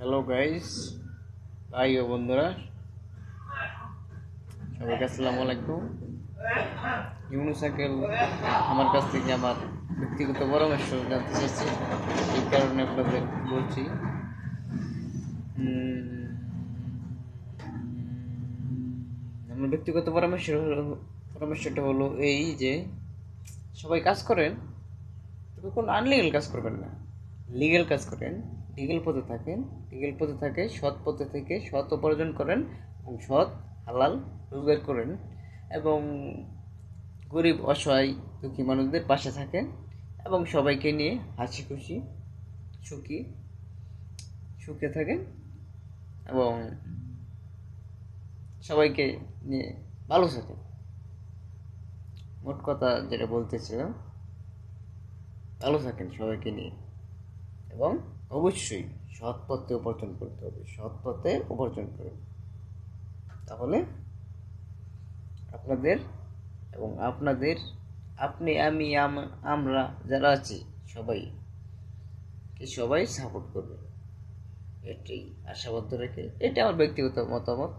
Hello guys, ভাই ও বন্ধুরা, সবাইকে আসসালামু আলাইকুম। ইউনুস আঙ্কেল আমার কাছ থেকে আমার ব্যক্তিগত পরামর্শ জানতে চাইছে, এই কারণে আপনাদের বলছি। আমার ব্যক্তিগত পরামর্শটা হলো এই যে সবাই কাজ করেন, তবে কোনো আনলিগাল কাজ করবেন না, লিগেল কাজ করেন। লিগেল পথে থাকেন, লিগেল পথে থাকে সৎ পথে থেকে সৎ উপার্জন করেন এবং সৎ হালাল রোজগার করেন এবং গরিব অসহায় দুঃখী মানুষদের পাশে থাকেন এবং সবাইকে নিয়ে হাসি খুশি সুখী সুখে থাকেন এবং সবাইকে নিয়ে ভালো থাকেন। মোট কথা যেটা বলতেছিলাম, ভালো থাকেন সবাইকে নিয়ে এবং অবশ্যই সৎ পথে উপার্জন করতে হবে, সৎ পথে উপার্জন করুন। তাহলে আপনাদের এবং আপনাদের আপনি আমি আমরা যারা আছি সবাই সাপোর্ট করবে, এটাই আশাবাদ্য রেখে এটা আমার ব্যক্তিগত মতামত,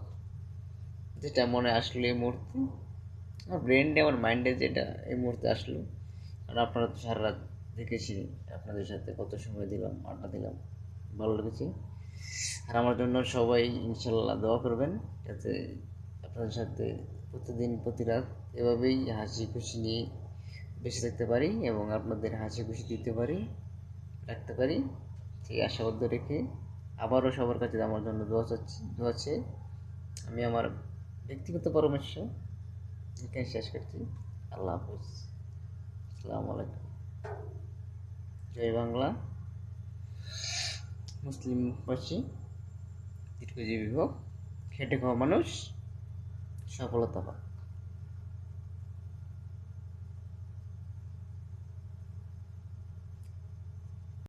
যেটা মনে আসলো এই মুহূর্তে, আমার ব্রেনডে আমার মাইন্ডে যেটা এই মুহূর্তে আসলো। কারণ আপনারা তো সারা রাত দেখেছি, আপনাদের সাথে কত সময় দিলাম, আড্ডা দিলাম, ভালো লেগেছে। আর আমার জন্য সবাই ইনশাল্লাহ দোয়া করবেন, যাতে আপনাদের সাথে প্রতিদিন প্রতি রাত এভাবেই হাসি খুশি নিয়ে বেঁচে থাকতে পারি এবং আপনাদের হাসি খুশি দিতে পারি, রাখতে পারি, সেই আশাবদ্ধ রেখে আবারও সবার কাছে আমার জন্য দোয়া চেয়ে আমি আমার ব্যক্তিগত পরামর্শ এখানে শেষ করছি। আল্লাহ হাফিজ, আসসালামু আলাইকুম। জয় বাংলা, মুসলিম পাশি, দীর্ঘজীবী হোক, খেটে খাওয়া মানুষ সফলতা পায়।